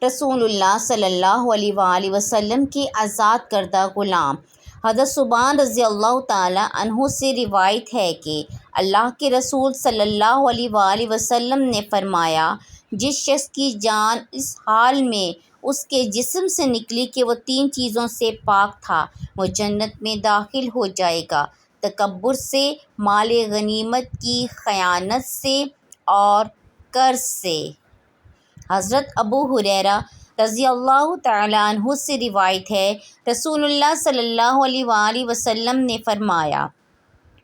رسول اللہ صلی اللہ علیہ وآلہ وسلم کے آزاد کردہ غلام۔ حضرت ثوبان رضی اللہ تعالیٰ عنہ سے روایت ہے کہ اللہ کے رسول صلی اللہ علیہ وآلہ وسلم نے فرمایا، جس شخص کی جان اس حال میں اس کے جسم سے نکلی کہ وہ 3 چیزوں سے پاک تھا، وہ جنت میں داخل ہو جائے گا: تکبر سے، مال غنیمت کی خیانت سے اور قرض سے۔ حضرت ابو ہریرہ رضی اللہ تعالیٰ عنہ سے روایت ہے، رسول اللہ صلی اللہ علیہ وآلہ وسلم نے فرمایا،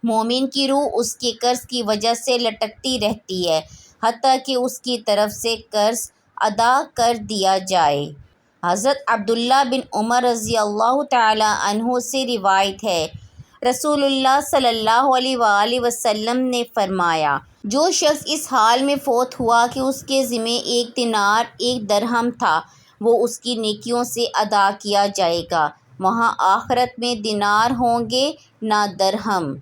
مومن کی روح اس کے قرض کی وجہ سے لٹکتی رہتی ہے حتیٰ کہ اس کی طرف سے قرض ادا کر دیا جائے۔ حضرت عبداللہ بن عمر رضی اللہ تعالیٰ عنہ سے روایت ہے، رسول اللہ صلی اللہ علیہ وآلہ وسلم نے فرمایا، جو شخص اس حال میں فوت ہوا کہ اس کے ذمے 1 دینار 1 درہم تھا، وہ اس کی نیکیوں سے ادا کیا جائے گا۔ وہاں آخرت میں دینار ہوں گے نہ درہم۔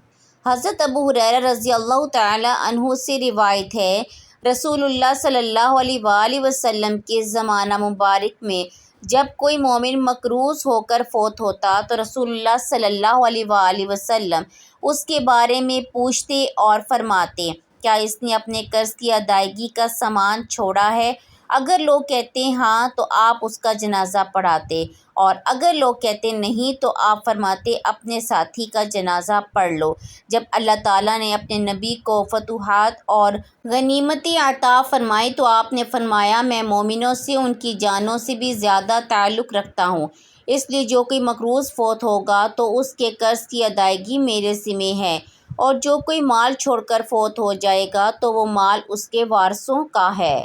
حضرت ابو ہریرہ رضی اللہ تعالیٰ عنہ سے روایت ہے، رسول اللہ صلی اللہ علیہ وآلہ وسلم کے زمانہ مبارک میں جب کوئی مومن مقروض ہو کر فوت ہوتا تو رسول اللہ صلی اللہ علیہ وآلہ وسلم اس کے بارے میں پوچھتے اور فرماتے، کیا اس نے اپنے قرض کی ادائیگی کا سامان چھوڑا ہے؟ اگر لوگ کہتے ہاں تو آپ اس کا جنازہ پڑھاتے، اور اگر لوگ کہتے نہیں تو آپ فرماتے، اپنے ساتھی کا جنازہ پڑھ لو۔ جب اللہ تعالیٰ نے اپنے نبی کو فتوحات اور غنیمتیں عطا فرمائیں تو آپ نے فرمایا، میں مومنوں سے ان کی جانوں سے بھی زیادہ تعلق رکھتا ہوں، اس لیے جو کوئی مقروض فوت ہوگا تو اس کے قرض کی ادائیگی میرے ذمے ہے، اور جو کوئی مال چھوڑ کر فوت ہو جائے گا تو وہ مال اس کے وارثوں کا ہے۔